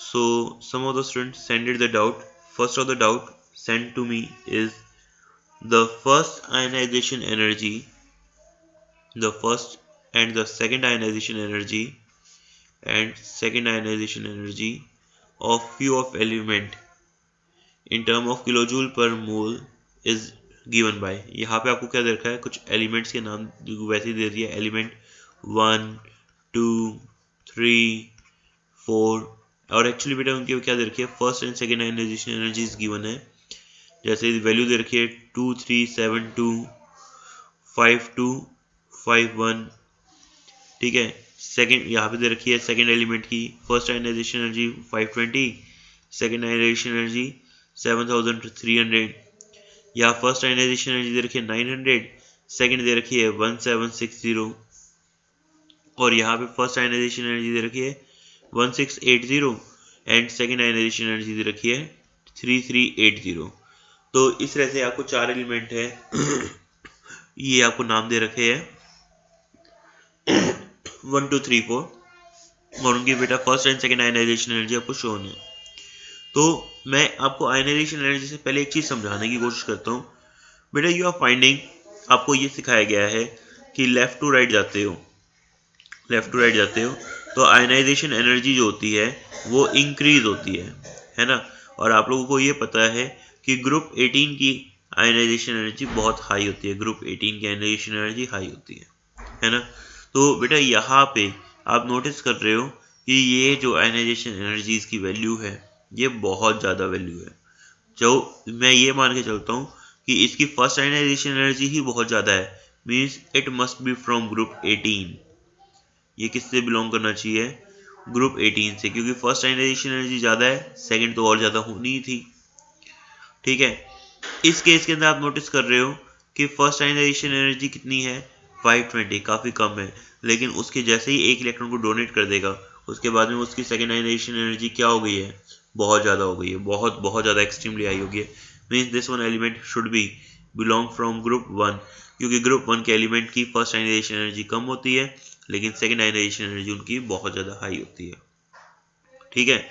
So some of the students sent it the doubt. First of the doubt sent to me is the first ionization energy, the first and the second ionization energy and second ionization energy of few of element in term of kilojoule पर mole is given by. यहाँ पे आपको क्या दे रखा है, कुछ elements के नाम वैसे ही दे दिया, एलिमेंट 1 2 3 4, और एक्चुअली बेटा उनके क्या दे रखी है, first and second ionization energies given है। जैसे वैल्यू दे रखी है 2372 5251, ठीक है। सेकेंड यहाँ पे दे रखी है सेकेंड एलिमेंट की first ionization energy 520, second ionization energy 7300, यहाँ फर्स्ट आयनाइजेशन एनर्जी दे रखी है 900, सेकेंड दे रखी है 1760, और यहाँ पे फर्स्ट आयनाइजेशन एनर्जी दे रखी है 1680 एंड सेकेंड आयनाइजेशन एनर्जी दे रखी है 3380। तो इस तरह से आपको चार एलिमेंट है ये आपको नाम दे रखे हैं 1 2 3 4, और उनकी बेटा first and second ionization energy आपको शो होनी है। तो मैं आपको आयनाइजेशन एनर्जी से पहले एक चीज समझाने की कोशिश करता हूँ। बेटा यू आर फाइंडिंग, आपको ये सिखाया गया है कि लेफ्ट टू राइट जाते हो, लेफ्ट टू राइट जाते हो तो आयनाइजेशन एनर्जी जो होती है वो इंक्रीज होती है ना। और आप लोगों को ये पता है कि ग्रुप 18 की आयनाइजेशन एनर्जी बहुत हाई होती है, ग्रुप 18 की आयनाइजेशन एनर्जी हाई होती है ना। तो बेटा यहाँ पे आप नोटिस कर रहे हो कि ये जो आयनाइजेशन एनर्जीज की वैल्यू है ये बहुत ज़्यादा वैल्यू है। जो मैं ये मान के चलता हूँ कि इसकी फर्स्ट आयनाइजेशन एनर्जी ही बहुत ज़्यादा है, means it must be from group 18। ये किससे बिलोंग करना चाहिए, ग्रुप 18 से, क्योंकि फर्स्ट आयनाइजेशन एनर्जी ज़्यादा है, सेकंड तो और ज़्यादा होनी ही थी, ठीक है। इस केस के अंदर आप नोटिस कर रहे हो कि फर्स्ट आयनाइजेशन एनर्जी कितनी है 520, काफ़ी कम है, लेकिन उसके जैसे ही एक इलेक्ट्रॉन को डोनेट कर देगा उसके बाद में उसकी सेकेंड आयनाइजेशन एनर्जी क्या हो गई है, बहुत ज़्यादा हो गई है, बहुत बहुत ज़्यादा एक्सट्रीमली हाई हो गई है। Means this one element should be belong from group 1, क्योंकि ग्रुप 1 के एलिमेंट की फर्स्ट आयनाइजेशन एनर्जी कम होती है लेकिन सेकेंड आयनाइजेशन एनर्जी उनकी बहुत ज़्यादा हाई होती है, ठीक है।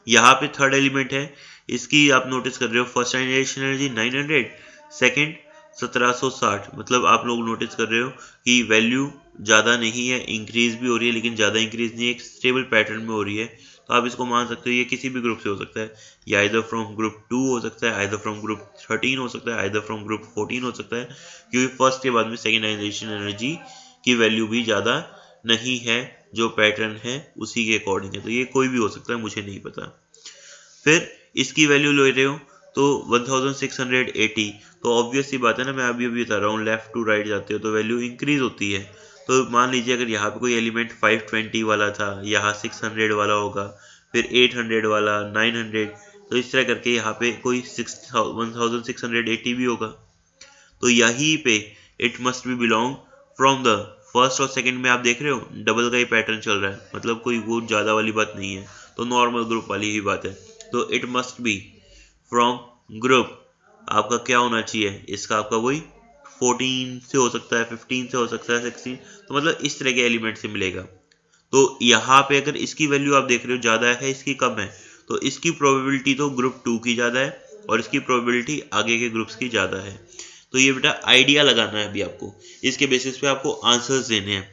यहाँ पे थर्ड एलिमेंट है, इसकी आप नोटिस कर रहे हो फर्स्ट आयनाइजेशन एनर्जी 900, सेकेंड 1760, मतलब आप लोग नोटिस कर रहे हो कि वैल्यू ज़्यादा नहीं है, इंक्रीज भी हो रही है लेकिन ज़्यादा इंक्रीज नहीं है, एक स्टेबल पैटर्न में हो रही है। तो आप इसको मान सकते हो ये किसी भी ग्रुप से हो सकता है, या आइदर फ्रॉम ग्रुप 2 हो सकता है, आइदर फ्रॉम ग्रुप 13 हो सकता है, आइदर फ्रॉम ग्रुप 14 हो सकता है, क्योंकि फर्स्ट के बाद में सेकेंड आयनाइजेशन एनर्जी की वैल्यू भी ज़्यादा नहीं है, जो पैटर्न है उसी के अकॉर्डिंग है। तो ये कोई भी हो सकता है, मुझे नहीं पता। फिर इसकी वैल्यू ले रहे हो तो 1680, तो ऑब्वियस सी बात है ना, मैं अभी अभी बता रहा हूँ लेफ्ट टू राइट जाते हो तो वैल्यू इंक्रीज होती है। तो मान लीजिए अगर यहाँ पे कोई एलिमेंट 520 वाला था, यहाँ 600 वाला होगा, फिर 800 वाला, 900, तो इस तरह करके यहाँ पे कोई 1680 भी होगा। तो यहीं पे it must be belong from the first और सेकंड में आप देख रहे हो डबल का ही पैटर्न चल रहा है, मतलब कोई वो ज़्यादा वाली बात नहीं है, तो नॉर्मल ग्रुप वाली ही बात है। तो it must be from group, आपका क्या होना चाहिए, इसका आपका वही 14 से हो सकता है, 15 से हो सकता है, 16, तो मतलब इस तरह के एलिमेंट से मिलेगा। तो यहाँ पे अगर इसकी वैल्यू आप देख रहे हो ज़्यादा है, इसकी कम है, तो इसकी प्रोबेबिलिटी तो ग्रुप 2 की ज़्यादा है और इसकी प्रोबेबिलिटी आगे के ग्रुप्स की ज़्यादा है। तो ये बेटा आइडिया लगाना है अभी आपको, इसके बेसिस पे आपको आंसर्स देने हैं।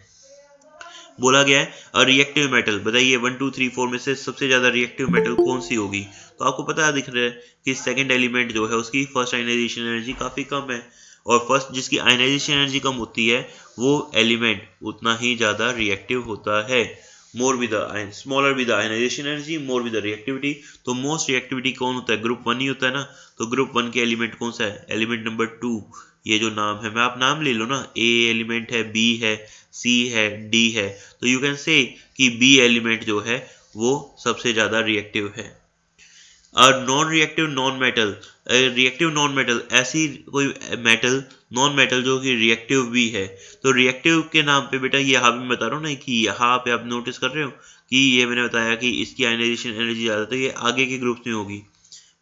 बोला गया है रिएक्टिव मेटल, बताइए 1 2 3 4 में से सबसे ज्यादा रिएक्टिव मेटल कौन सी होगी। तो आपको पता दिख रहा है कि सेकंड एलिमेंट जो है उसकी फर्स्ट आयनाइजेशन एनर्जी काफी कम है, और फर्स्ट जिसकी आयनाइजेशन एनर्जी कम होती है वो एलिमेंट उतना ही ज्यादा रिएक्टिव होता है। More with the smaller with the ionization energy, more with the reactivity. तो मोस्ट रिएक्टिविटी कौन होता है, ग्रुप 1 ही होता है ना। तो ग्रुप 1 के एलिमेंट कौन सा है, एलिमेंट नंबर 2, ये जो नाम है, मैं आप नाम ले लो ना, ए एलिमेंट है, बी है, सी है, डी है, तो यू कैन से कि बी एलिमेंट जो है वो सबसे ज्यादा रिएक्टिव है। और non reactive non metal, reactive non metal, ऐसी कोई मेटल नॉन मेटल जो कि रिएक्टिव भी है। तो रिएक्टिव के नाम पे बेटा यहाँ पे मैं बता रहा हूँ ना कि यहाँ पे आप नोटिस कर रहे हो कि ये मैंने बताया कि इसकी आयनाइजेशन एनर्जी ज्यादा, तो ये आगे के ग्रुप में होगी।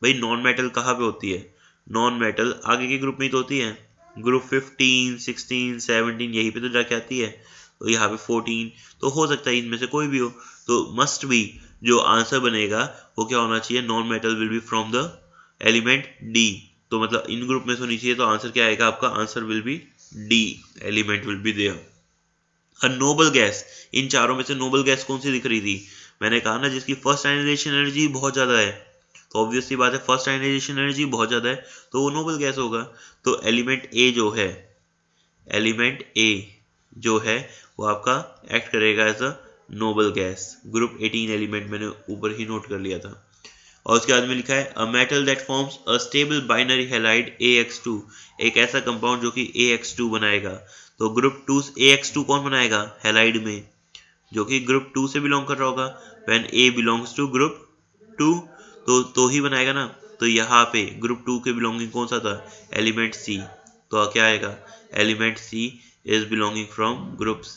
भाई नॉन मेटल कहाँ पे होती है, नॉन मेटल आगे के ग्रुप में ही तो होती है, ग्रुप 15 16 17 यहीं पे तो जाके आती है। तो यहाँ पे 14, तो हो सकता है इनमें से कोई भी हो। तो मस्ट बी जो आंसर बनेगा वो क्या होना चाहिए, non metal will be from the element D. तो मतलब इन ग्रुप में से होनी चाहिए, तो आंसर क्या आएगा आपका, answer will be D, element will be there. A noble gas, इन चारों में से नोबल गैस कौन सी दिख रही थी, मैंने कहा ना जिसकी फर्स्ट आयनाइजेशन एनर्जी बहुत ज्यादा है, तो ऑब्वियसली बात है फर्स्ट आयनाइजेशन एनर्जी बहुत ज्यादा है तो वो नोबल गैस होगा। तो एलिमेंट ए जो है, एलिमेंट ए जो है वो आपका एक्ट करेगा as a noble gas. Group 18 element मैंने ऊपर ही नोट कर लिया था। और उसके बाद में लिखा है a metal that forms a stable binary halide AX2, एक ऐसा कंपाउंड जो कि AX2 बनाएगा। तो ग्रुप 2 AX2 कौन बनाएगा, हैलाइड में, जो कि ग्रुप 2 से बिलोंग कर रहा होगा। When A belongs to group 2, तो ही बनाएगा ना। तो यहाँ पे ग्रुप 2 के बिलोंगिंग कौन सा था, एलिमेंट सी। तो क्या आएगा, element C is belonging from groups,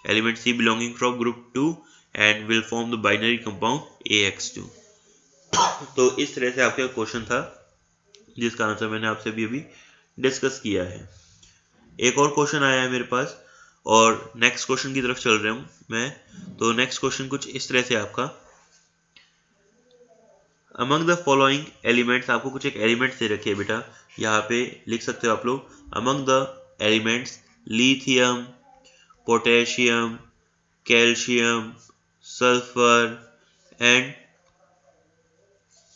element C belonging from group 2 and will form the binary compound AX2। तो इस तरह से आपका क्वेश्चन था जिसका आंसर मैंने आपसे अभी डिस्कस किया है। एक और क्वेश्चन आया है मेरे पास और नेक्स्ट क्वेश्चन की तरफ चल रहा हूं मैं। तो नेक्स्ट क्वेश्चन कुछ इस तरह से आपका, अमंग द फॉलोइंग एलिमेंट्स, आपको कुछ एक एलिमेंट्स दे रखे है बेटा, यहाँ पे लिख सकते हो आप लोग, among the elements lithium, potassium, calcium, sulphur and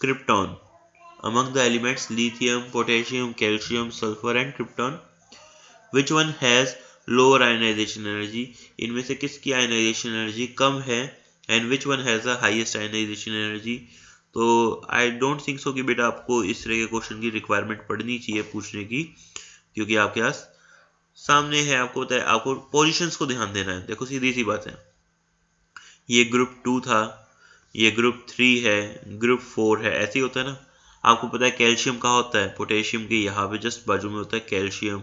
krypton, among the elements lithium, potassium, calcium, sulfur and krypton, which one has lower ionization energy, इनमें से किसकी ionization energy कम है, and which one has the highest ionization energy। तो I don't think so कि बेटा आपको इस तरह के क्वेश्चन की रिक्वायरमेंट पड़नी चाहिए पूछने की, क्योंकि आपके पास सामने है, आपको पता है, आपको पोजीशंस को ध्यान देना है। देखो सीधी सी बात है, ये ग्रुप 2 था, ये ग्रुप 3 है, ग्रुप 4 है, ऐसे ही होता है ना। आपको पता है कैल्शियम कहाँ होता है, पोटेशियम के यहाँ पे जस्ट बाजू में होता है कैल्शियम,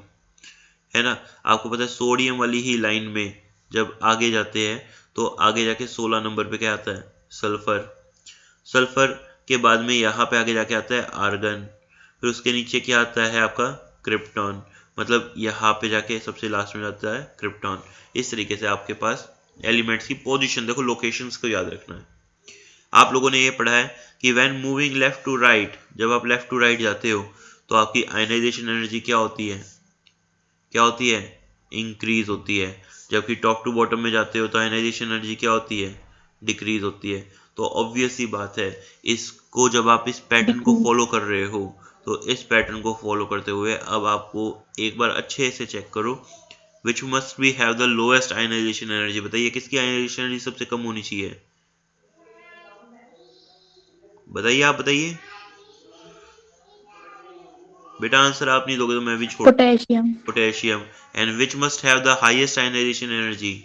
है ना। आपको पता है सोडियम वाली ही लाइन में जब आगे जाते हैं तो आगे जाके 16 नंबर पे क्या आता है, सल्फर। सल्फर के बाद में यहाँ पे आगे जाके आता है आर्गन, फिर उसके नीचे क्या आता है आपका, क्रिप्टॉन, मतलब यहाँ पे जाके सबसे लास्ट में जाता है क्रिप्टॉन। इस तरीके से आपके पास एलिमेंट्स की पोजीशन, देखो लोकेशंस को याद रखना है। आप लोगों ने ये पढ़ा है कि when moving left to right, जब आप लेफ्ट टू राइट जाते हो तो आपकी आयनाइजेशन एनर्जी क्या होती है, क्या होती है, इंक्रीज होती है। जबकि टॉप टू बॉटम में जाते हो तो आयनाइजेशन एनर्जी क्या होती है, डिक्रीज होती है। तो ऑब्वियस सी बात है, इसको जब आप इस पैटर्न को फॉलो कर रहे हो, तो इस पैटर्न को फॉलो करते हुए अब आपको एक बार अच्छे से चेक करो, which must be have the lowest ionization energy. बताइए किसकी आयनाइजेशन एनर्जी सबसे कम होनी चाहिए, बताइए, आप बताइए बेटा। आंसर आप नहीं दोगे तो मैं भी छोड़, potassium. Potassium. And which must have the highest ionization energy,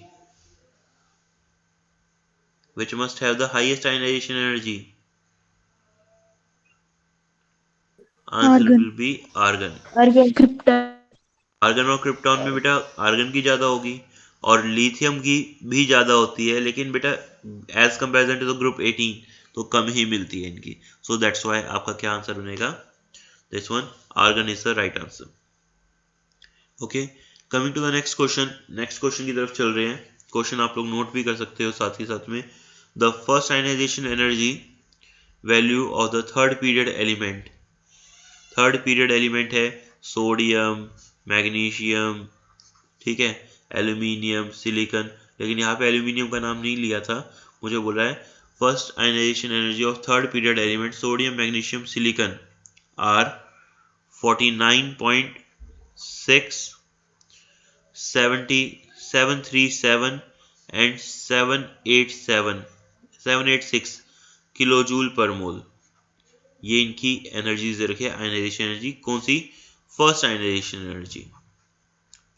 which must have the highest ionization energy, answer argon. will be argon। Argon krypton. Argon और क्रिप्टॉन में बेटा आर्गन की ज्यादा होगी और लिथियम की भी ज्यादा होती है, लेकिन बेटा as comparison to the group 18 तो कम ही मिलती है इनकी। सो दैट्स व्हाई आपका क्या आंसर बनेगा, this one, argon is the right answer. Okay, coming to the next question, next question की तरफ चल रहे हैं। क्वेश्चन आप लोग नोट भी कर सकते हो साथ ही साथ में। The first ionization energy value of the third period element, third period element है सोडियम, मैग्नीशियम, ठीक है, एल्यूमिनियम, सिलिकॉन, लेकिन यहाँ पे एल्यूमिनियम का नाम नहीं लिया था, मुझे बोल रहा है first ionization energy of third period element sodium, magnesium, silicon are 49.6, 737 and 786 kilo joule per mole. ये इनकी एनर्जी दे रखी है, आयनाइजेशन एनर्जी कौन सी, फर्स्ट आयनाइजेशन एनर्जी,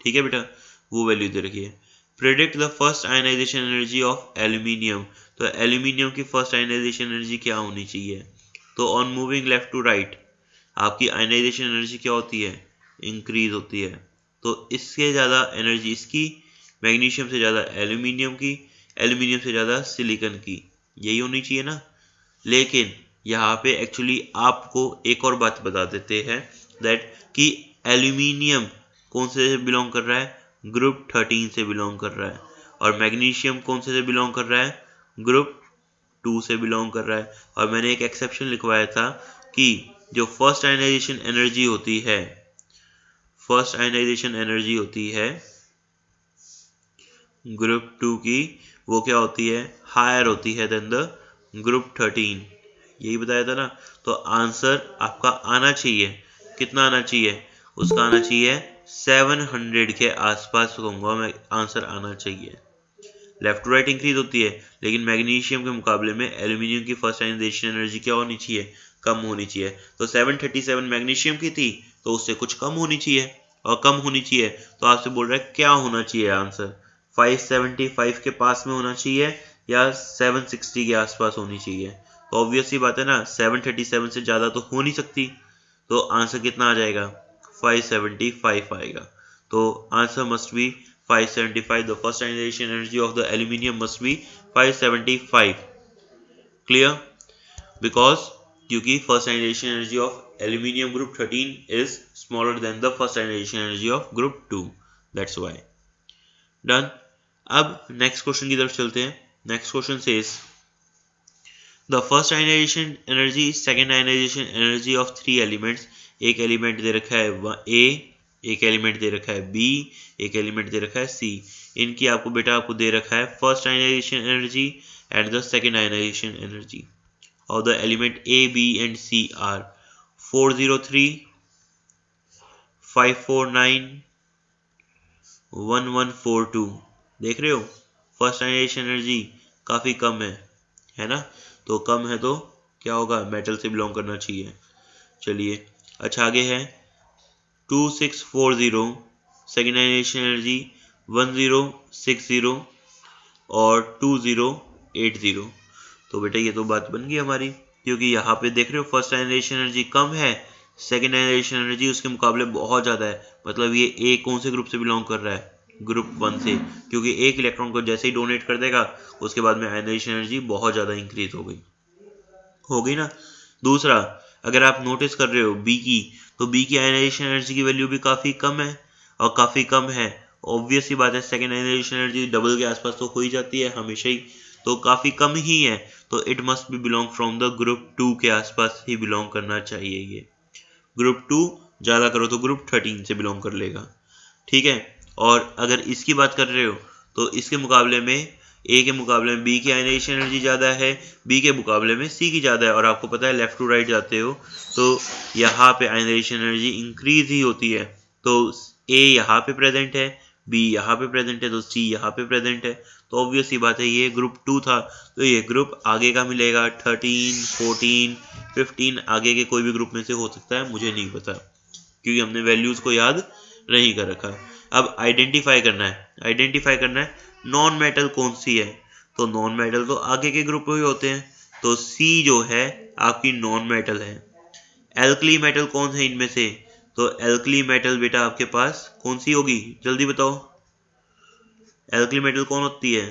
ठीक है बेटा, वो वैल्यू दे रखी है। Predict the first ionization energy of aluminium, तो एल्यूमिनियम की फर्स्ट आयनाइजेशन एनर्जी क्या होनी चाहिए। तो on moving left to right आपकी आयनाइजेशन एनर्जी क्या होती है, इंक्रीज होती है। तो इससे ज़्यादा एनर्जी इसकी, मैग्नीशियम से ज़्यादा एल्यूमिनियम की, एल्यूमिनियम से ज़्यादा सिलिकॉन की, यही होनी चाहिए ना। लेकिन यहाँ पे एक्चुअली आपको एक और बात बता देते हैं दैट कि एल्यूमिनियम कौन से बिलोंग कर रहा है, ग्रुप 13 से बिलोंग कर रहा है, और मैग्नीशियम कौन से बिलोंग कर रहा है, ग्रुप 2 से बिलोंग कर रहा है। और मैंने एक एक्सेप्शन लिखवाया था कि जो फर्स्ट आयनाइजेशन एनर्जी होती है, फर्स्ट आयनाइजेशन एनर्जी होती है ग्रुप 2 की, वो क्या होती है, हायर होती है देन द ग्रुप 13। यही बताया था ना। तो आंसर आपका आना चाहिए, कितना आना चाहिए, उसका आना चाहिए 700 के आसपास कहूँगा मैं, आंसर आना चाहिए। लेफ्ट टू राइट इंक्रीज होती है, लेकिन मैग्नीशियम के मुकाबले में एल्यूमिनियम की फर्स्ट आयनाइजेशन एनर्जी क्या होनी चाहिए, कम होनी चाहिए। तो 737 मैग्नीशियम की थी, तो उससे कुछ कम होनी चाहिए, और कम होनी चाहिए तो आपसे बोल रहा है क्या होना चाहिए आंसर, 575 के पास में होना चाहिए या 760 के आसपास होनी चाहिए। तो ऑब्वियस सी बात है ना, 737 से ज़्यादा तो हो नहीं सकती, तो आंसर कितना आ जाएगा, 575 आएगा। तो answer must be 575. The first ionization energy of the aluminium must be 575. Clear? Because क्योंकि first ionization energy of aluminium group 13 is smaller than the first ionization energy of group 2. That's why. Done. अब next question की तरफ चलते हैं. Next question says the first ionization energy, second ionization energy of three elements. एक element दे रखा है A, एक element दे रखा है B, एक एलिमेंट दे रखा है C। इनकी आपको बेटा आपको दे रखा है first ionization energy and the second ionization energy और the element A, B and C are 403, 549, 1142। देख रहे हो, फर्स्ट आयनाइजेशन एनर्जी काफी कम है ना। तो कम है तो क्या होगा, मेटल से बिलोंग करना चाहिए। चलिए अच्छा आगे है 2640, सेकेंड आयनाइजेशन एनर्जी 1060 और 2080। तो बेटा ये तो बात बन गई हमारी, क्योंकि यहाँ पे देख रहे हो फर्स्ट आयनाइजेशन एनर्जी कम है, सेकेंड आयनाइजेशन एनर्जी उसके मुकाबले बहुत ज़्यादा है। मतलब ये ए कौन से ग्रुप से बिलोंग कर रहा है, ग्रुप 1 से, क्योंकि एक इलेक्ट्रॉन को जैसे ही डोनेट कर देगा उसके बाद में आयनाइजेशन एनर्जी बहुत ज़्यादा इंक्रीज हो गई ना। दूसरा, अगर आप नोटिस कर रहे हो बी की, तो बी की आयनाइजेशन एनर्जी की वैल्यू भी काफ़ी कम है, और काफ़ी कम है ऑब्वियस सी बात है, सेकेंड आयनाइजेशन एनर्जी डबल के आसपास तो हो ही जाती है हमेशा ही, तो काफ़ी कम ही है। तो it must be belong from the group 2 के आसपास ही बिलोंग करना चाहिए। ये ग्रुप 2 ज़्यादा करो तो ग्रुप 13 से बिलोंग कर लेगा, ठीक है। और अगर इसकी बात कर रहे हो तो इसके मुकाबले में ए के मुकाबले में बी की आयनाइजेशन एनर्जी ज़्यादा है, बी के मुकाबले में सी की ज़्यादा है। और आपको पता है लेफ्ट टू राइट जाते हो तो यहाँ पे आयनाइजेशन एनर्जी इंक्रीज ही होती है। तो ए यहाँ पे प्रेजेंट है, बी यहाँ पे प्रेजेंट है, तो सी यहाँ पे प्रेजेंट है। तो ऑब्वियस सी बात है ये ग्रुप 2 था, तो ये ग्रुप आगे का मिलेगा 13, 14, 15, आगे के कोई भी ग्रुप में से हो सकता है, मुझे नहीं पता क्योंकि हमने वैल्यूज को याद नहीं कर रखा। अब आइडेंटिफाई करना है नॉन मेटल कौन सी है। तो नॉन मेटल तो आगे के ग्रुप में ही होते हैं, तो सी जो है आपकी नॉन मेटल है। एल्कली मेटल कौन है इनमें से, तो एल्कली मेटल बेटा आपके पास कौन सी होगी, जल्दी बताओ, एल्कली मेटल कौन होती है,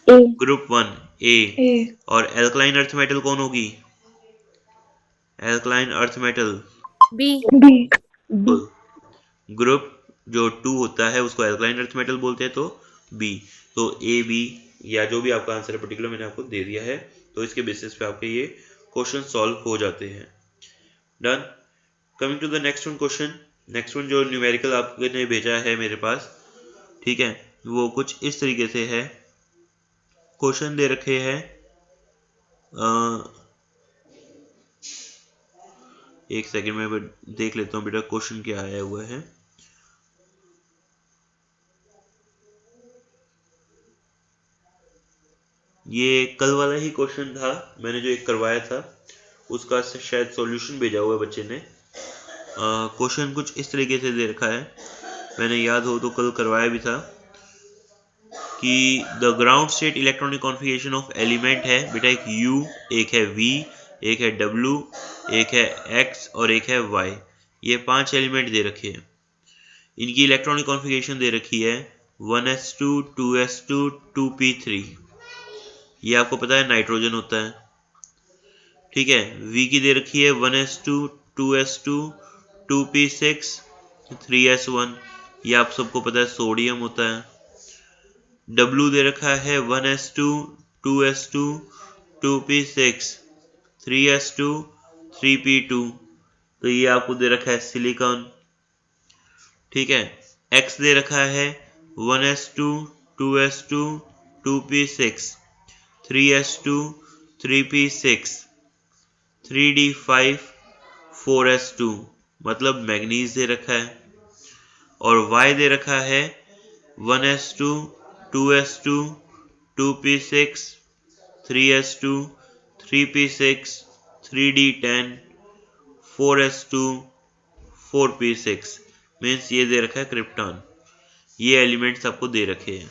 ग्रुप 1 ए। और एल्कलाइन अर्थ मेटल कौन होगी, alkaline earth metal B. Group जो 2 होता है उसको एल्कलाइन अर्थ मेटल बोलते हैं, तो बी। तो ए बी या जो भी आपका आंसर है पर्टिकुलर मैंने आपको दे दिया है, तो इसके बेसिस पे आपके ये क्वेश्चन सॉल्व हो जाते हैं। Done. Coming to the next one question. Next one जो न्यूमेरिकल आपने भेजा है मेरे पास, ठीक है, वो कुछ इस तरीके से है। क्वेश्चन दे रखे हैं एक सेकंड में देख लेता हूँ बेटा क्वेश्चन क्या आया हुआ है। ये कल वाला ही क्वेश्चन था, मैंने जो एक करवाया था उसका शायद सॉल्यूशन भेजा हुआ है बच्चे ने। क्वेश्चन कुछ इस तरीके से दे रखा है, मैंने याद हो तो कल करवाया भी था कि the ground state electronic configuration of element है बेटा, एक U, एक है V, एक है W, एक है X और एक है Y। ये 5 एलिमेंट दे रखे हैं, इनकी इलेक्ट्रॉनिक कॉन्फ़िगरेशन दे रखी है 1s2, 2s2, 2p3। ये आपको पता है नाइट्रोजन होता है, ठीक है। V की दे रखी है 1s2, 2s2, 2p6, 3s1। ये आप सबको पता है सोडियम होता है। W दे रखा है 1s2, 2s2 2p6 3s2 3p2। तो ये आपको दे रखा है सिलिकॉन, ठीक है। X दे रखा है 1s2 2s2 2p6 3s2 3p6 3d5 4s2, मतलब मैग्नीज दे रखा है। और Y दे रखा है 1s2 2s2 2p6 3s2 3p6 3d10 4s2 4p6, means ये दे रखा है क्रिप्टॉन। ये एलिमेंट्स आपको दे रखे हैं,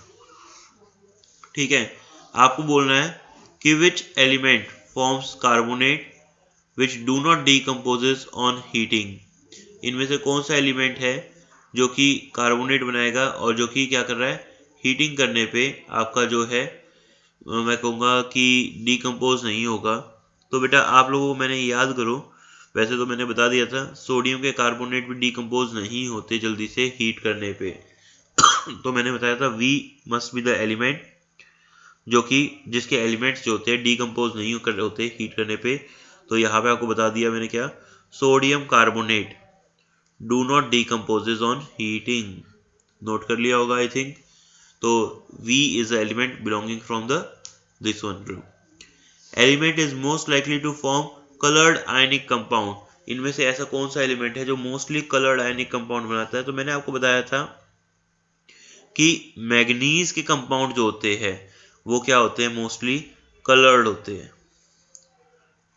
ठीक है। आपको बोलना है कि which element forms carbonate which do not decomposes on heating. इनमें से कौन सा एलिमेंट है जो कि कार्बोनेट बनाएगा और जो कि क्या कर रहा है, हीटिंग करने पे आपका जो है मैं कहूँगा कि डीकम्पोज नहीं होगा। तो बेटा आप लोगों को मैंने याद करो, वैसे तो मैंने बता दिया था सोडियम के कार्बोनेट भी डीकम्पोज नहीं होते जल्दी से हीट करने पे। तो मैंने बताया था V must be the element जो कि जिसके एलिमेंट्स जो होते हैं डीकम्पोज नहीं होते हीट करने पे। तो यहाँ पे आपको बता दिया मैंने क्या, sodium carbonate do not decomposes on heating, note कर लिया होगा आई थिंक। तो V is the element belonging from the this one group. Element is most likely to form colored ionic compound. इनमें से ऐसा कौन सा एलिमेंट है जो मोस्टली कलर्ड आयनिक कंपाउंड बनाता है। तो मैंने आपको बताया था कि मैग्नीज के कंपाउंड जो होते हैं वो क्या होते हैं, मोस्टली कलर्ड होते हैं,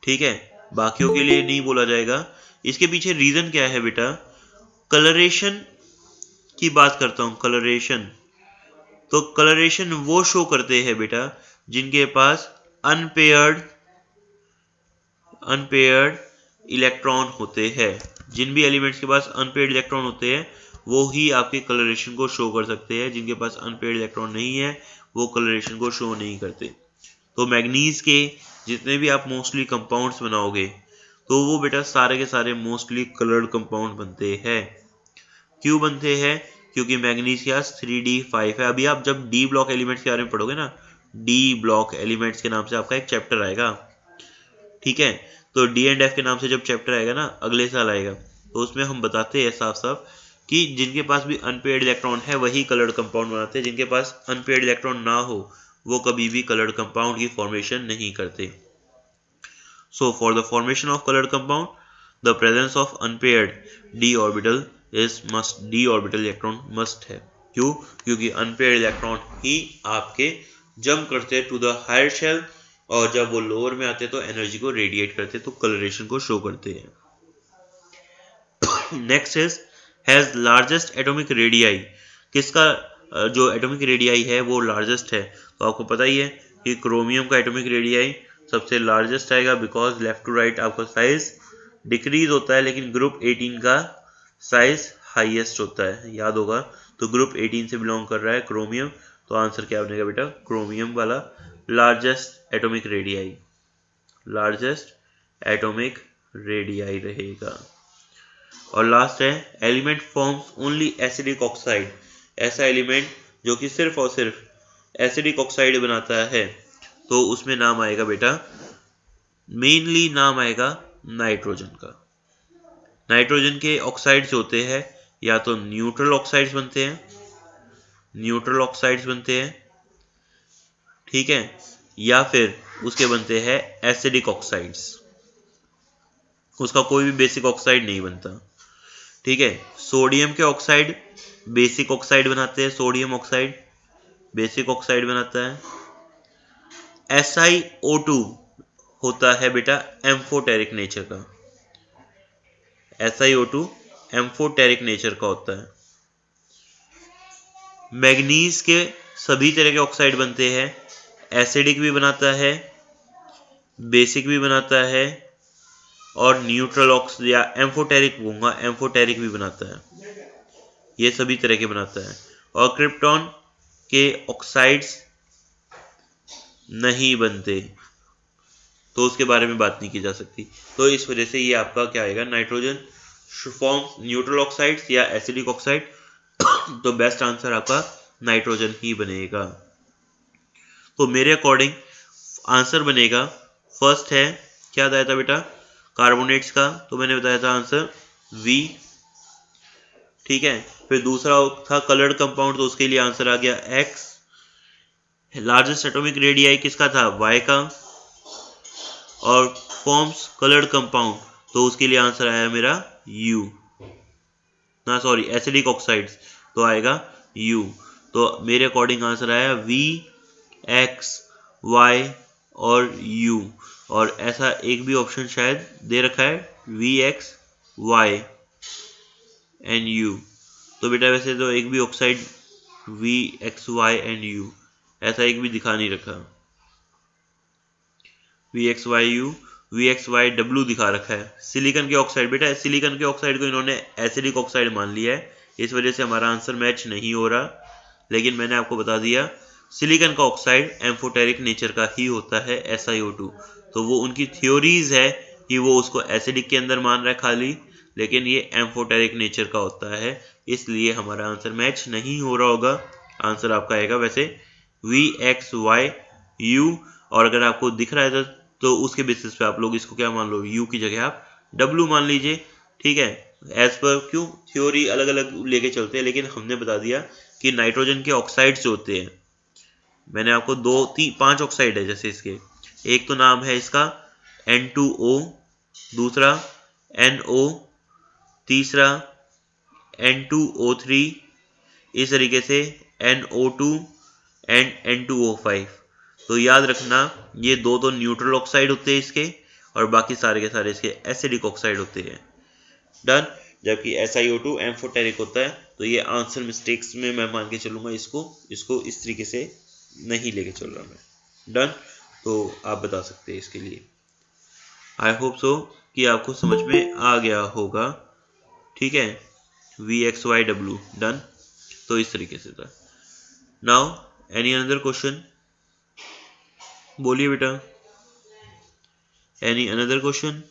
ठीक है। बाकियों के लिए नहीं बोला जाएगा। इसके पीछे रीजन क्या है बेटा, कलरेशन की बात करता हूं, कलरेशन। तो कलरेशन वो शो करते हैं बेटा जिनके पास अनपेयर्ड इलेक्ट्रॉन होते हैं। जिन भी एलिमेंट्स के पास अनपेयर्ड इलेक्ट्रॉन होते हैं वो ही आपके कलरेशन को शो कर सकते हैं। जिनके पास अनपेयर्ड इलेक्ट्रॉन नहीं है वो कलरेशन को शो नहीं करते। तो मैग्नीज के जितने भी आप मोस्टली कंपाउंड्स बनाओगे तो वो बेटा सारे के सारे मोस्टली कलर्ड कंपाउंड बनते हैं। क्यों बनते हैं, क्योंकि मैग्नीज के पास 3d5 है। अभी आप जब डी ब्लॉक एलिमेंट्स के बारे में पढ़ोगे ना, डी ब्लॉक एलिमेंट्स के नाम से आपका एक चैप्टर आएगा, ठीक है। तो डी एंड एफ के नाम से जब चैप्टर आएगा ना अगले साल आएगा, तो उसमें हम बताते हैं साफ साफ कि जिनके पास भी अनपेयर्ड इलेक्ट्रॉन है वही कलर्ड कंपाउंड बनाते हैं। जिनके पास अनपेयर्ड इलेक्ट्रॉन ना हो वो कभी भी कलर्ड कंपाउंड की फॉर्मेशन नहीं करते। So for the formation of coloured compound the presence of unpaired d orbital d orbital electron must है। क्यों, क्योंकि अनपेयर्ड इलेक्ट्रॉन ही आपके जंप करते हैं टू द हायर शेल, और जब वो लोअर में आते हैं तो एनर्जी को रेडिएट करते हैं, तो कलरेशन को शो करते हैं। Next is has largest atomic radii. किसका जो एटॉमिक रेडियाई है वो लार्जेस्ट है। तो आपको पता ही है कि क्रोमियम का एटॉमिक रेडियाई सबसे लार्जेस्ट आएगा, बिकॉज लेफ्ट टू राइट आपका साइज डिक्रीज होता है, लेकिन ग्रुप 18 का साइज हाईएस्ट होता है, याद होगा। तो ग्रुप 18 से बिलोंग कर रहा है क्रोमियम, तो आंसर क्या बनेगा बेटा, क्रोमियम वाला लार्जेस्ट एटॉमिक रेडियाई रहेगा। और लास्ट है element forms only acidic oxide. ऐसा एलिमेंट जो कि सिर्फ और सिर्फ एसिडिक ऑक्साइड बनाता है, तो उसमें नाम आएगा बेटा, मेनली नाम आएगा नाइट्रोजन का। नाइट्रोजन के ऑक्साइड्स होते हैं या तो न्यूट्रल ऑक्साइड्स बनते हैं, ठीक है, या फिर उसके बनते हैं एसिडिक ऑक्साइड्स। उसका कोई भी बेसिक ऑक्साइड नहीं बनता, ठीक है। सोडियम के ऑक्साइड बेसिक ऑक्साइड बनाते हैं, सोडियम ऑक्साइड बेसिक ऑक्साइड बनाता है। SiO2 होता है बेटा एम्फोटेरिक नेचर का, SiO2 एम्फोटेरिक नेचर का होता है। मैग्नीज के सभी तरह के ऑक्साइड बनते हैं, एसिडिक भी बनाता है, बेसिक भी बनाता है, और न्यूट्रल ऑक्साइड या एम्फोटेरिक भी बनाता है। ये सभी तरह के बनाता है। और क्रिप्टॉन के ऑक्साइड्स नहीं बनते, तो उसके बारे में बात नहीं की जा सकती। तो इस वजह से ये आपका क्या आएगा, नाइट्रोजन फॉर्म्स न्यूट्रल ऑक्साइड्स या एसिडिक ऑक्साइड। तो बेस्ट आंसर आपका नाइट्रोजन ही बनेगा। तो मेरे अकॉर्डिंग आंसर बनेगा, फर्स्ट है क्या बताया था बेटा, कार्बोनेट्स का, तो मैंने बताया था आंसर V, ठीक है। फिर दूसरा था कलर्ड कंपाउंड, तो उसके लिए आंसर आ गया X। लार्जेस्ट एटॉमिक रेडियाई किसका था, Y का। और फॉर्म्स कलर्ड कंपाउंड, तो उसके लिए आंसर आया मेरा U, ना सॉरी एसिडिक ऑक्साइड्स, तो आएगा U। तो मेरे अकॉर्डिंग आंसर आया V, X, Y और U। और ऐसा एक भी ऑप्शन शायद दे रखा है V, X, Y and U। तो बेटा वैसे तो एक भी oxide V, X, Y and U ऐसा एक भी दिखा नहीं रखा। V, X, Y, U, V, X, Y, W दिखा रखा है। सिलिकॉन के ऑक्साइड, बेटा सिलिकॉन के ऑक्साइड को इन्होंने एसिडिक ऑक्साइड मान लिया है, इस वजह से हमारा आंसर मैच नहीं हो रहा। लेकिन मैंने आपको बता दिया सिलिकॉन का ऑक्साइड एम्फोटेरिक नेचर का ही होता है, SiO2। तो वो उनकी थ्योरीज है कि वो उसको एसिडिक के अंदर मान रहा है खाली, लेकिन ये एम्फोटेरिक नेचर का होता है, इसलिए हमारा आंसर मैच नहीं हो रहा होगा। आंसर आपका आएगा वैसे V, X, Y, U। और अगर आपको दिख रहा है तो उसके बेसिस पे आप लोग इसको क्या मान लो, U की जगह आप W मान लीजिए, ठीक है। एज पर क्यों थ्योरी अलग अलग लेके चलते हैं, लेकिन हमने बता दिया कि नाइट्रोजन के ऑक्साइड्स होते हैं। मैंने आपको 5 ऑक्साइड है जैसे इसके, एक तो नाम है इसका N2O, दूसरा NO, तीसरा N2O3, इस तरीके से NO2 एंड N2O5। तो याद रखना ये दो तो न्यूट्रल ऑक्साइड होते हैं इसके, और बाकी सारे के सारे इसके एसिडिक ऑक्साइड होते हैं। डन। जबकि SiO2 एम्फोटेरिक होता है, तो ये आंसर मिस्टेक्स में मैं मान के चलूंगा, इसको इस तरीके से नहीं लेके चल रहा मैं। डन। तो आप बता सकते हैं इसके लिए। आई होप सो कि आपको समझ में आ गया होगा, ठीक है। V, X, Y, W। Done. तो इस तरीके से था। नाउ एनी अनदर क्वेश्चन, बोलिए बेटा, any another question.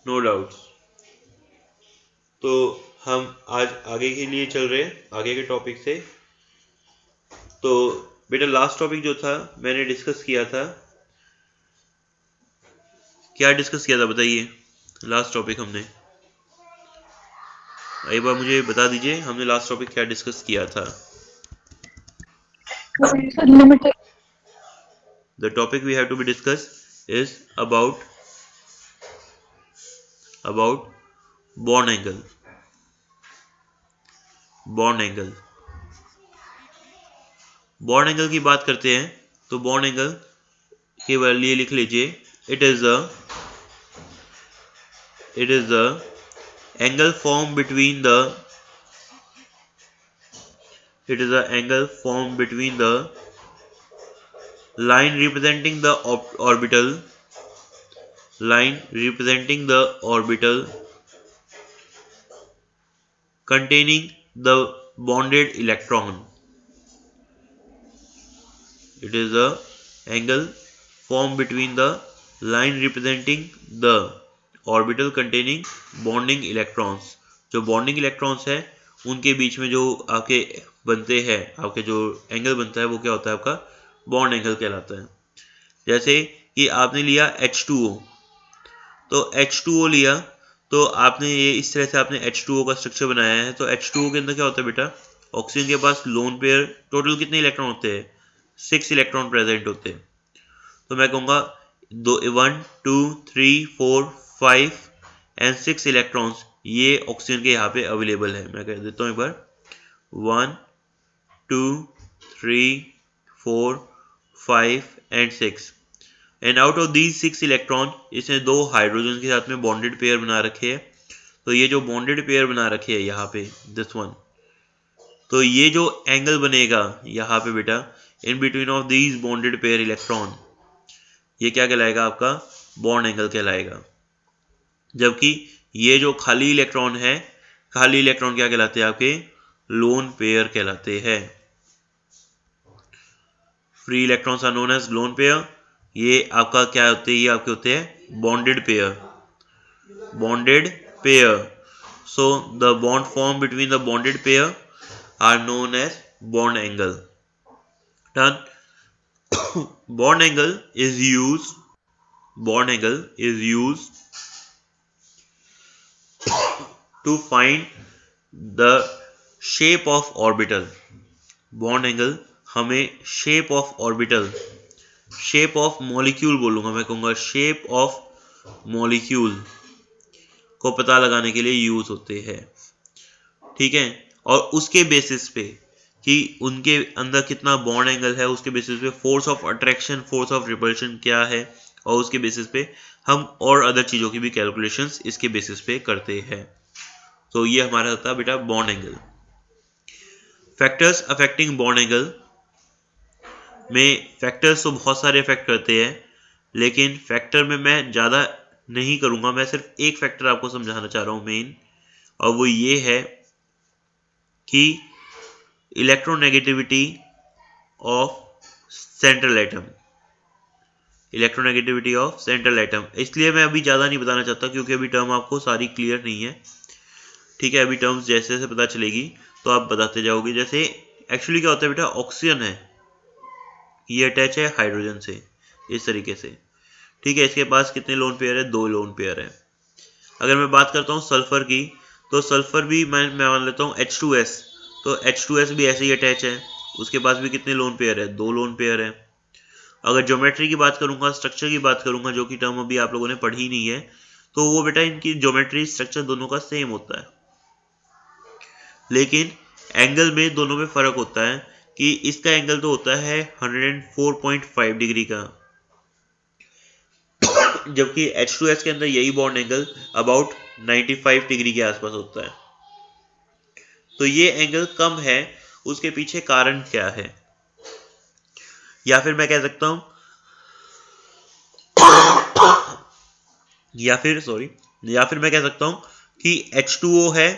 No doubts. तो हम आज आगे के लिए चल रहे हैं, आगे के टॉपिक से। तो बेटा लास्ट टॉपिक जो था मैंने डिस्कस किया था, क्या डिस्कस किया था बताइए, लास्ट टॉपिक हमने, एक बार मुझे बता दीजिए हमने लास्ट टॉपिक क्या डिस्कस किया था। Limited. The topic we have to be discussed is about bond angle। Bond angle, bond angle की बात करते हैं, तो बॉन्ड एंगल के लिए लिख लीजिए, it is the angle form between the line representing the orbital containing the bonded electron। It is the angle formed between the line representing the orbital containing bonding electrons। जो bonding electrons है उनके बीच में जो आपके बनते हैं, आपके जो एंगल बनता है वो क्या होता है, आपका बॉन्ड एंगल कहलाता है। जैसे कि आपने लिया H2O, तो H2O लिया, तो आपने ये इस तरह से आपने H2O का स्ट्रक्चर बनाया है। तो H2O के अंदर क्या होता है बेटा, ऑक्सीजन के पास लोन पेयर, टोटल कितने इलेक्ट्रॉन होते हैं, 6 इलेक्ट्रॉन प्रेजेंट होते हैं। तो मैं कहूँगा 1, 2, 3, 4, 5 एंड 6 इलेक्ट्रॉन्स ये ऑक्सीजन के यहाँ पे अवेलेबल है। मैं कह देता हूँ एक बार, 1, 2, 3, 4, 5 and 6। And out of these 6 electron, इसने 2 हाइड्रोजन के साथ में बॉन्डेड पेयर बना रखे हैं। तो ये जो बॉन्डेड पेयर बना रखे हैं यहाँ पे, दिस वन, तो ये जो एंगल बनेगा यहाँ पे बेटा, in between of these bonded pair electron, ये क्या कहलाएगा, आपका बॉन्ड एंगल कहलाएगा। जबकि ये जो खाली इलेक्ट्रॉन है, खाली इलेक्ट्रॉन क्या कहलाते हैं, आपके लोन पेयर कहलाते हैं। Free electrons are known as lone pair. ये आपका क्या होते हैं, ये आपके होते हैं bonded pair. So the bond form between the bonded pair are known as bond angle. Done. bond angle is used to find the shape of orbital. bond angle हमें shape of orbital, shape of molecule बोलूंगा, मैं कहूंगा shape of molecule को पता लगाने के लिए use होते हैं, ठीक है। और उसके बेसिस पे कि उनके अंदर कितना बॉन्ड एंगल है, उसके बेसिस पे force of attraction, force of repulsion क्या है, और उसके बेसिस पे हम और अदर चीजों की भी कैलकुलेशंस इसके बेसिस पे करते हैं। तो ये हमारा होता है बेटा bond angle. Factors affecting bond angle में फैक्टर्स तो बहुत सारे अफेक्ट करते हैं, लेकिन फैक्टर में मैं ज़्यादा नहीं करूँगा, मैं सिर्फ एक फैक्टर आपको समझाना चाह रहा हूँ मेन, और वो ये है कि electronegativity of central atom. Electronegativity of central atom, इसलिए मैं अभी ज़्यादा नहीं बताना चाहता क्योंकि अभी टर्म आपको सारी क्लियर नहीं है, ठीक है। अभी टर्म्स जैसे जैसे पता चलेगी तो आप बताते जाओगे। जैसे एक्चुअली क्या होता है बेटा, ऑक्सीजन है, ये अटैच है हाइड्रोजन से इस तरीके से, ठीक है। इसके पास कितने लोन पेयर है, 2 लोन पेयर है। अगर मैं बात करता हूँ सल्फर की, तो सल्फर भी मैं मान लेता हूँ H2S, तो H2S भी ऐसे ही अटैच है, उसके पास भी कितने लोन पेयर है, 2 लोन पेयर है। अगर ज्योमेट्री की बात करूंगा, स्ट्रक्चर की बात करूंगा, जो कि टर्म अभी आप लोगों ने पढ़ी नहीं है, तो वो बेटा इनकी ज्योमेट्री स्ट्रक्चर दोनों का सेम होता है, लेकिन एंगल में दोनों में फर्क होता है कि इसका एंगल तो होता है 104.5 डिग्री का, जबकि H2S के अंदर यही बॉन्ड एंगल अबाउट 95 डिग्री के आसपास होता है। तो ये एंगल कम है, उसके पीछे कारण क्या है, या फिर मैं कह सकता हूं, या फिर मैं कह सकता हूं कि H2O है,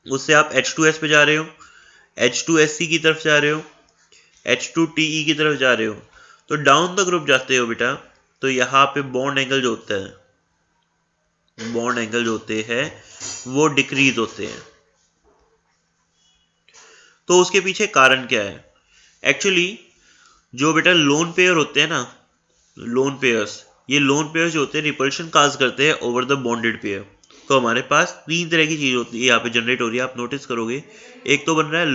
उससे आप H2S पे जा रहे हो, H2SC की तरफ जा रहे हो, H2TE की तरफ जा रहे हो, तो डाउन द ग्रुप जाते हो बेटा, तो यहाँ पे बॉन्ड एंगल जो होता है, बॉन्ड एंगल जो होते हैं वो डिक्रीज होते हैं। तो उसके पीछे कारण क्या है, एक्चुअली जो बेटा लोन पेयर होते हैं ना, लोन पेयर्स, ये लोन पेयर्स जो होते हैं रिपल्शन काज करते हैं ओवर द बॉन्डेड पेयर। तो हमारे पास 3 तरह की चीज होती है यहाँ पे जनरेट हो रही है, आप नोटिस करोगे। एक तो बन रहा है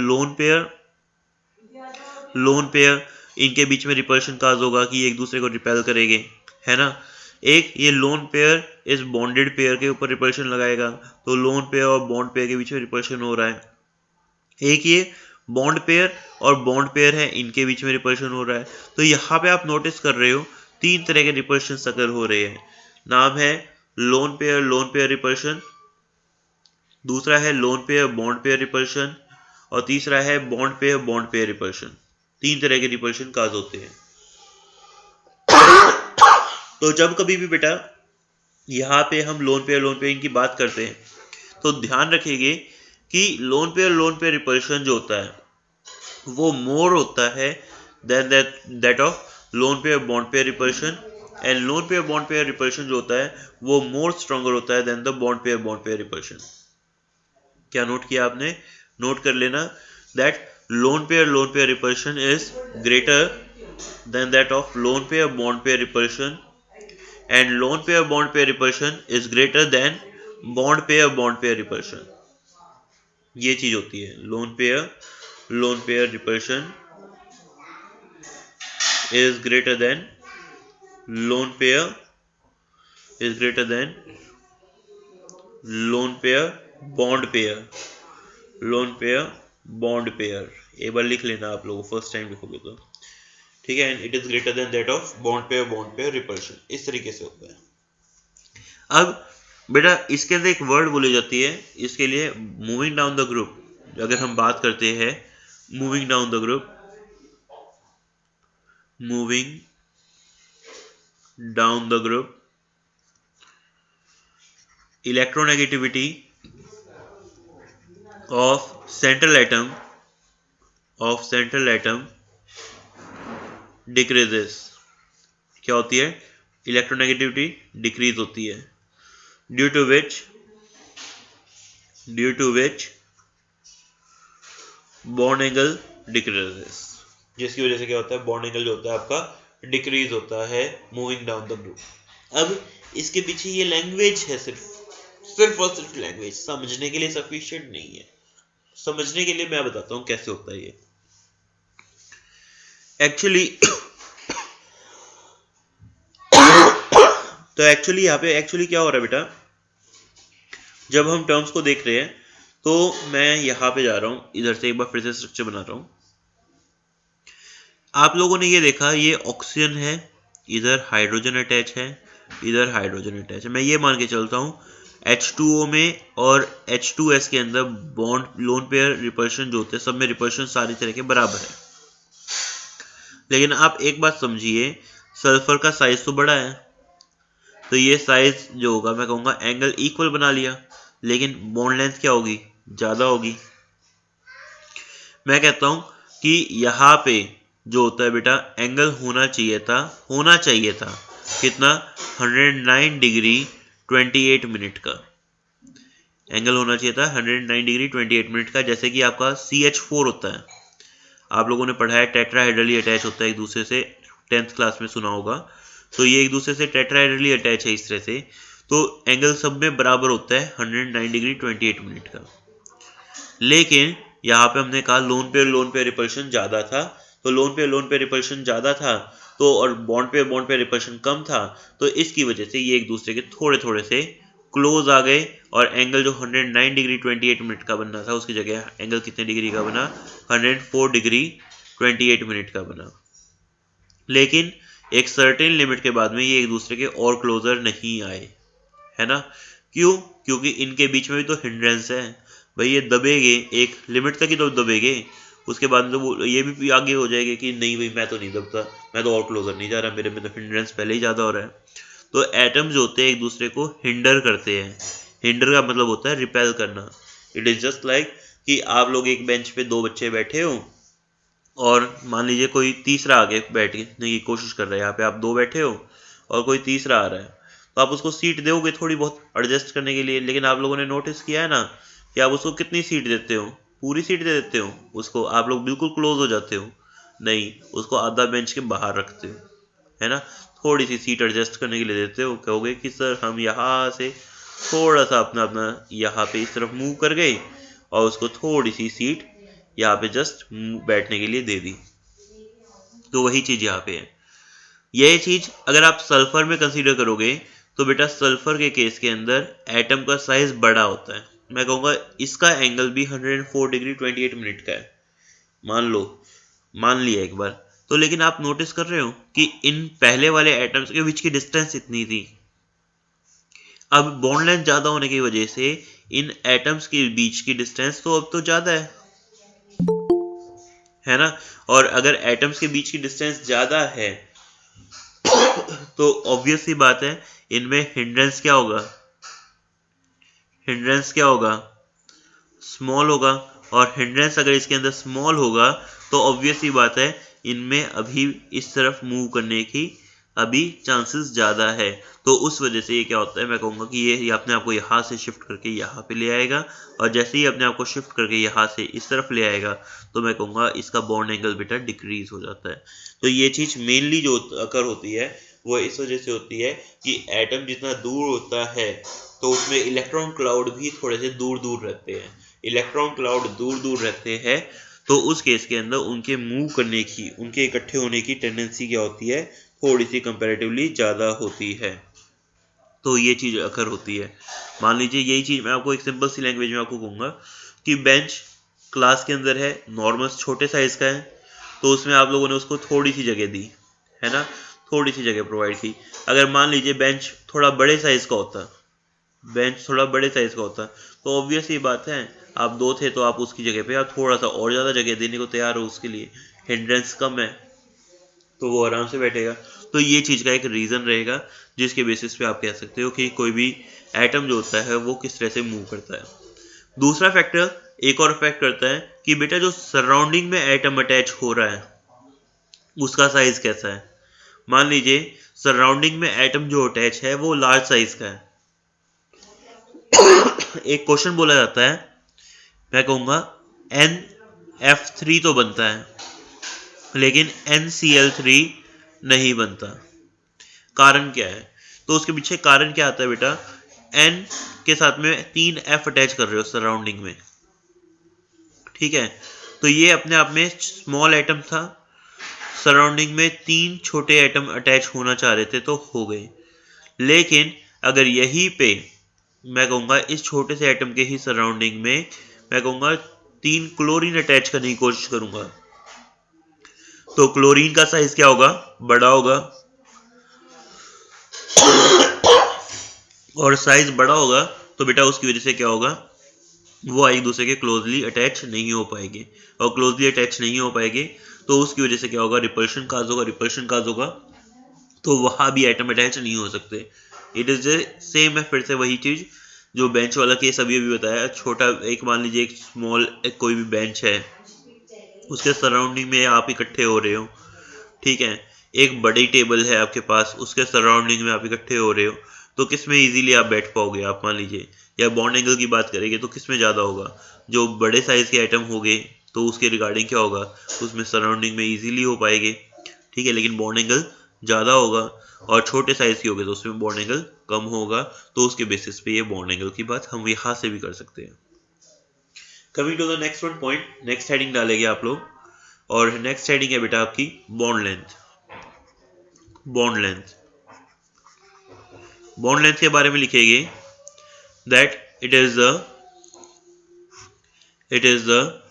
लोन पेयर, इनके बीच में रिपल्शन काज होगा कि एक दूसरे को रिपेल करेंगे, है ना। एक ये लोन पेयर इस बॉन्डेड पेयर के ऊपर रिपल्शन लगाएगा, तो लोन पेयर और बॉन्ड पेयर के बीच में रिपल्शन हो रहा है। एक ये बॉन्ड पेयर और बॉन्ड पेयर है, इनके बीच में रिपल्शन हो रहा है। तो यहाँ पे आप नोटिस कर रहे हो 3 तरह के रिपल्शन अगर हो रहे हैं। नाम है लोन पेयर रिपल्शन, दूसरा है lone pair bond pair repulsion, और तीसरा है बॉन्ड पेयर रिपल्शन। 3 तरह के रिपल्शन काज होते हैं। तो जब कभी भी बेटा यहाँ पे हम लोन पेयर इनकी बात करते हैं, तो ध्यान रखिए कि लोन पेयर रिपल्शन जो होता है वो मोर होता है than that of lone pair bond pair repulsion, and lone pair bond pair repulsion जो होता है वो मोर स्ट्रॉन्गर होता है than the bond pair repulsion. क्या नोट किया आपने, नोट कर लेना that lone pair repulsion is greater than that of lone pair bond pair repulsion, and lone pair bond pair repulsion is greater than bond pair repulsion. ये चीज होती है lone pair repulsion is greater than lone pair bond pair एक बार लिख लेना आप लोग, first time लिखोगे तो, ठीक है। And it is greater than that of bond pair repulsion, इस तरीके से होता है। अब बेटा इसके अंदर एक वर्ड बोली जाती है इसके लिए, मूविंग डाउन द ग्रुप। अगर हम बात करते हैं moving down the group, moving down the group, electronegativity of central atom decreases। क्या होती है, इलेक्ट्रोनेगेटिविटी डिक्रीज होती है, due to which bond angle decreases. जिसकी वजह से क्या होता है, बॉन्ड एंगल जो होता है आपका डिक्रीज होता है मूविंग डाउन द ग्रुप। अब इसके पीछे ये लैंग्वेज है, सिर्फ और सिर्फ लैंग्वेज, समझने के लिए सफिशिएंट नहीं है। समझने के लिए मैं बताता हूँ कैसे होता है ये एक्चुअली। तो एक्चुअली यहाँ पे एक्चुअली क्या हो रहा है बेटा, जब हम टर्म्स को देख रहे हैं तो मैं यहाँ पे जा रहा हूँ, इधर से एक बार फिर से स्ट्रक्चर बना रहा हूँ। आप लोगों ने ये देखा, ये ऑक्सीजन है, इधर हाइड्रोजन अटैच है, इधर हाइड्रोजन अटैच है। मैं ये मान के चलता हूँ H2O में और H2S के अंदर बॉन्ड लोन पेयर रिपल्शन जो होते हैं, सब में रिपल्शन सारी तरह के बराबर है। लेकिन आप एक बात समझिए, सल्फर का साइज तो बड़ा है, तो ये साइज जो होगा मैं कहूँगा एंगल इक्वल बना लिया, लेकिन बॉन्ड लेंथ क्या होगी, ज़्यादा होगी। मैं कहता हूँ कि यहाँ पे जो होता है बेटा, एंगल होना चाहिए था कितना, 109 डिग्री 28 मिनट का एंगल होना चाहिए था, 109 डिग्री 28 मिनट का। जैसे कि आपका CH4 होता है, आप लोगों ने पढ़ा है टेट्राहेड्रली अटैच होता है एक दूसरे से, 10th क्लास में सुना होगा। तो ये एक दूसरे से टेट्राहेड्रली अटैच है इस तरह से, तो एंगल सब में बराबर होता है 109 डिग्री 28 मिनट का। लेकिन यहाँ पे हमने कहा लोन पे रिपल्शन ज्यादा था, तो लोन पे रिपल्शन ज्यादा था तो, और बॉन्ड पे रिपल्शन कम था, तो इसकी वजह से ये एक दूसरे के थोड़े थोड़े से क्लोज आ गए, और एंगल जो 109 डिग्री 28 मिनट का बनना था उसकी जगह एंगल कितने डिग्री का बना, 104 डिग्री 28 मिनट का बना। लेकिन एक सर्टेन लिमिट के बाद में ये एक दूसरे के और क्लोजर नहीं आए, है ना। क्यों, क्योंकि इनके बीच में भी तो हिंड्रेंस है भाई, ये दबेगे एक लिमिट तक ही तो दबेगे, उसके बाद में तो वो ये भी आगे हो जाएगा कि नहीं भाई मैं तो नहीं दबता, मैं तो और क्लोजर नहीं जा रहा, मेरे में तो हिंड्रेंस पहले ही ज़्यादा हो रहा है। तो एटम्स जो होते हैं एक दूसरे को हिंडर करते हैं। हिंडर का मतलब होता है रिपेल करना। इट इज़ जस्ट लाइक कि आप लोग एक बेंच पे दो बच्चे बैठे हो, और मान लीजिए कोई तीसरा आगे बैठने की कोशिश कर रहा है, यहाँ पे आप दो बैठे हो और कोई तीसरा आ रहा है, तो आप उसको सीट दोगे थोड़ी बहुत एडजस्ट करने के लिए। लेकिन आप लोगों ने नोटिस किया है ना कि आप उसको कितनी सीट देते हो, पूरी सीट दे देते हो उसको, आप लोग बिल्कुल क्लोज हो जाते हो नहीं, उसको आधा बेंच के बाहर रखते हो, है ना। थोड़ी सी सीट एडजस्ट करने के लिए देते हो, कहोगे कि सर हम यहाँ से थोड़ा सा अपना अपना यहाँ पे इस तरफ मूव कर गए और उसको थोड़ी सी सीट यहाँ पे जस्ट बैठने के लिए दे दी। तो वही चीज यहाँ पे है। यही चीज अगर आप सल्फर में कंसीडर करोगे तो बेटा सल्फर के केस के अंदर एटम का साइज बड़ा होता है। मैं कहूँगा इसका एंगल भी 104 डिग्री 28 मिनट का है, मान लिया एक बार। तो लेकिन आप नोटिस कर रहे हो कि इन पहले वाले एटम्स के बीच की डिस्टेंस इतनी थी, अब बॉन्ड लेंथ ज्यादा होने की वजह से इन एटम्स के बीच की डिस्टेंस तो अब तो ज्यादा है ना। और अगर एटम्स के बीच की डिस्टेंस ज्यादा है तो ऑब्वियस सी बात है इनमें हिंड्रेंस क्या होगा, स्मॉल होगा। और हिंड्रेंस अगर इसके अंदर स्मॉल होगा तो ऑब्वियस सी बात है इनमें अभी इस तरफ मूव करने की अभी चांसेस ज़्यादा है। तो उस वजह से ये क्या होता है, मैं कहूँगा कि ये अपने आप को यहाँ से शिफ्ट करके यहाँ पे ले आएगा, और जैसे ही अपने आप को शिफ्ट करके यहाँ से इस तरफ ले आएगा तो मैं कहूँगा इसका बॉन्ड एंगल बेटा डिक्रीज हो जाता है। तो ये चीज़ मेनली जो अकर होती है वो इस वजह से होती है कि एटम जितना दूर होता है तो उसमें इलेक्ट्रॉन क्लाउड भी थोड़े से दूर दूर रहते हैं। इलेक्ट्रॉन क्लाउड दूर दूर रहते हैं तो उस केस के अंदर उनके मूव करने की, उनके इकट्ठे होने की टेंडेंसी क्या होती है, थोड़ी सी कंपैरेटिवली ज़्यादा होती है। तो ये चीज़ अकर होती है। मान लीजिए यही चीज़ मैं आपको एक सिंपल सी लैंग्वेज में आपको कहूँगा कि बेंच क्लास के अंदर है, नॉर्मल छोटे साइज़ का है, तो उसमें आप लोगों ने उसको थोड़ी सी जगह दी, है ना, थोड़ी सी जगह प्रोवाइड की। अगर मान लीजिए बेंच थोड़ा बड़े साइज़ का होता तो ऑब्वियस ही बात है, आप दो थे तो आप उसकी जगह पे आप थोड़ा सा और ज़्यादा जगह देने को तैयार हो, उसके लिए हिंड्रेंस कम है तो वो आराम से बैठेगा। तो ये चीज़ का एक रीज़न रहेगा जिसके बेसिस पे आप कह सकते हो कि कोई भी एटम जो होता है वो किस तरह से मूव करता है। दूसरा फैक्टर एक और इफेक्ट करता है कि बेटा जो सराउंडिंग में एटम अटैच हो रहा है उसका साइज कैसा है। मान लीजिए सराउंडिंग में एटम जो अटैच है वो लार्ज साइज का है। एक क्वेश्चन बोला जाता है, मैं कहूँगा NF3 तो बनता है लेकिन NCl3 नहीं बनता। कारण क्या है? तो उसके पीछे कारण क्या आता है बेटा? N के साथ में 3 F अटैच कर रहे हो सराउंडिंग में, ठीक है। तो ये अपने आप में स्मॉल एटम था, सराउंडिंग में 3 छोटे एटम अटैच होना चाह रहे थे तो हो गए। लेकिन अगर यहीं पे मैं कहूँगा इस छोटे से एटम के ही सराउंडिंग में मैं कहूँगा 3 क्लोरीन अटैच करने की कोशिश करूंगा, तो क्लोरीन का साइज क्या होगा? बड़ा होगा, और साइज बड़ा होगा तो बेटा उसकी वजह से क्या होगा? वो एक दूसरे के क्लोजली अटैच नहीं हो पाएंगे, और क्लोजली अटैच नहीं हो पाएंगे तो उसकी वजह से क्या होगा? रिपल्शन काज होगा, रिपल्शन काज होगा तो वहां भी एटम अटैच नहीं हो सकते। इट इज सेम है, फिर से वही चीज जो बेंच वाला केस अभी अभी बताया। छोटा एक मान लीजिए एक स्मॉल कोई भी बेंच है, उसके सराउंडिंग में आप इकट्ठे हो रहे हो, ठीक है। एक बड़ी टेबल है आपके पास, उसके सराउंडिंग में आप इकट्ठे हो रहे हो, तो किस में इजीली आप बैठ पाओगे? आप मान लीजिए, या बॉन्ड एंगल की बात करेंगे तो किस में ज़्यादा होगा? जो बड़े साइज के आइटम हो गए तो उसके रिगार्डिंग क्या होगा? उसमें सराउंडिंग में इजीली हो पाएंगे, ठीक है। लेकिन बॉन्ड एंगल ज़्यादा होगा, और छोटे साइज के हो गए तो उसमें बॉन्ड एंगल कम होगा। तो उसके बेसिस पे ये बॉन्ड एंगल की बात हम यहाँ से भी कर सकते हैं। Coming to the next one point, next heading डालेंगे आप लोग, और नेक्स्ट हेडिंग है बेटा आपकी bond length. Bond length, bond length के बारे में लिखेंगे that it is the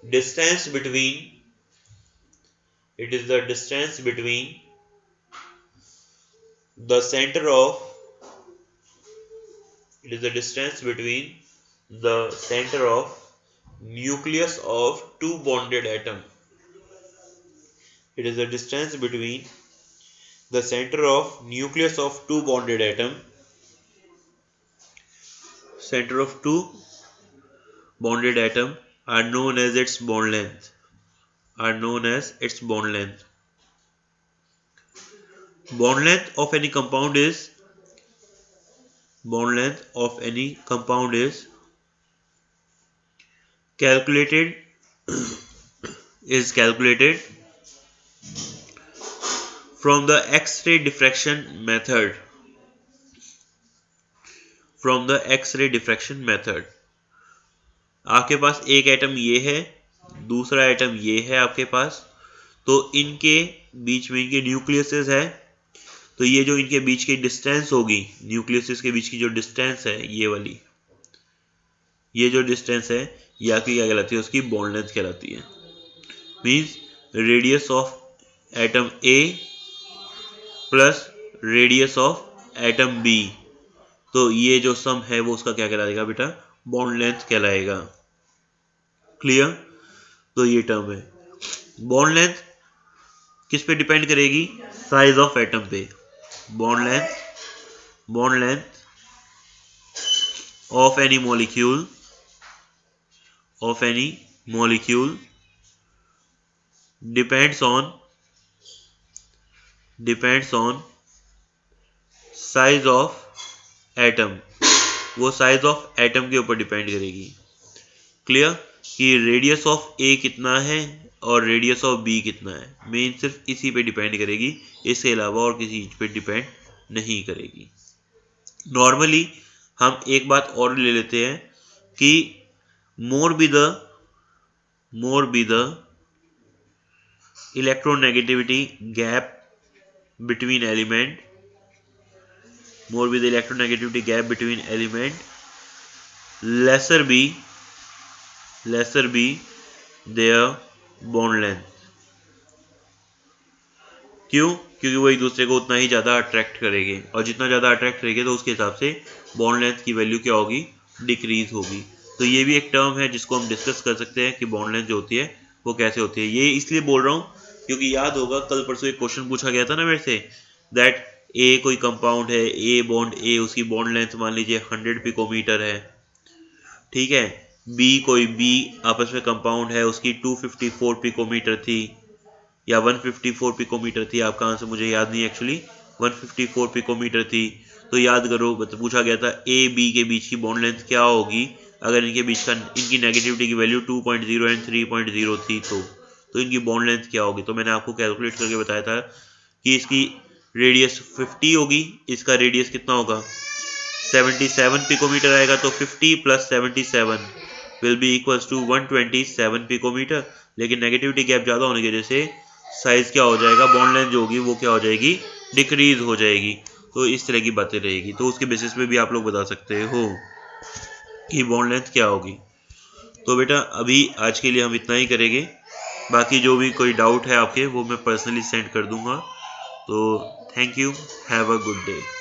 distance between the center of it is the distance between the center of nucleus of two bonded atom. It is the distance between the center of nucleus of two bonded atom. Center of two bonded atom are known as its bond length. Bond length of any compound is calculated from the X-ray diffraction method. आपके पास एक atom ये है, दूसरा atom ये है आपके पास, तो इनके बीच में इनके न्यूक्लियसेस है, तो ये जो इनके बीच की डिस्टेंस होगी, न्यूक्लियसेस के बीच की जो डिस्टेंस है ये वाली, ये जो डिस्टेंस है या की क्या कहलाती है? उसकी बॉन्ड लेंथ कहलाती है। Means radius of atom A plus radius of atom B, तो ये जो सम है वो उसका क्या कहलाएगा बेटा? बॉन्ड लेंथ कहलाएगा। क्लियर? तो ये टर्म है। बॉन्ड लेंथ किस पे डिपेंड करेगी? साइज ऑफ एटम पे। Bond length of any molecule depends on size of atom. वो साइज ऑफ एटम के ऊपर डिपेंड करेगी। क्लियर? कि रेडियस ऑफ ए कितना है और रेडियस ऑफ बी कितना है, मेन सिर्फ इसी पे डिपेंड करेगी, इसके अलावा और किसी चीज पे डिपेंड नहीं करेगी। नॉर्मली हम एक बात और ले लेते हैं कि more be the electronegativity gap between element lesser be their bond length। क्यों? क्योंकि वो एक दूसरे को उतना ही ज्यादा अट्रैक्ट करेंगे, और जितना ज्यादा अट्रैक्ट करेंगे तो उसके हिसाब से बॉन्ड लेंथ की वैल्यू क्या होगी? डिक्रीज होगी। तो ये भी एक टर्म है जिसको हम डिस्कस कर सकते हैं कि बॉन्ड लेंथ जो होती है वो कैसे होती है। ये इसलिए बोल रहा हूँ क्योंकि याद होगा कल परसों एक क्वेश्चन पूछा गया था ना मेरे से, दैट ए कोई कंपाउंड है, ए बॉन्ड ए, उसकी बॉन्ड लेंथ मान लीजिए 100 पिकोमीटर है, ठीक है। बी कोई बी आपस में कंपाउंड है, उसकी 254 पिकोमीटर थी या 154 पिकोमीटर थी, आपका आंसर मुझे याद नहीं एक्चुअली, 154 पिकोमीटर थी। तो याद करो, पूछा गया था ए बी के बीच की बॉन्ड लेंथ क्या होगी अगर इनके बीच का इनकी नेगेटिविटी की वैल्यू 2.0 एंड 3.0 थी। तो इनकी बॉन्ड लेंथ क्या होगी। तो मैंने आपको कैलकुलेट करके बताया था कि इसकी रेडियस 50 होगी, इसका रेडियस कितना होगा 77 पिकोमीटर आएगा। तो 50 plus 77 will be equals to 127 picometre. लेकिन नेगेटिविटी गैप ज़्यादा होने की वजह से साइज क्या हो जाएगा, बॉन्ड लेंथ जो होगी वो क्या हो जाएगी, डिक्रीज हो जाएगी। तो इस तरह की बातें रहेगी। तो उसके बेसिस पे भी आप लोग बता सकते हो कि बॉन्ड लेंथ क्या होगी। तो बेटा अभी आज के लिए हम इतना ही करेंगे। बाकी जो भी कोई डाउट है आपके वो मैं पर्सनली सेंड कर दूंगा। तो thank you, have a good day.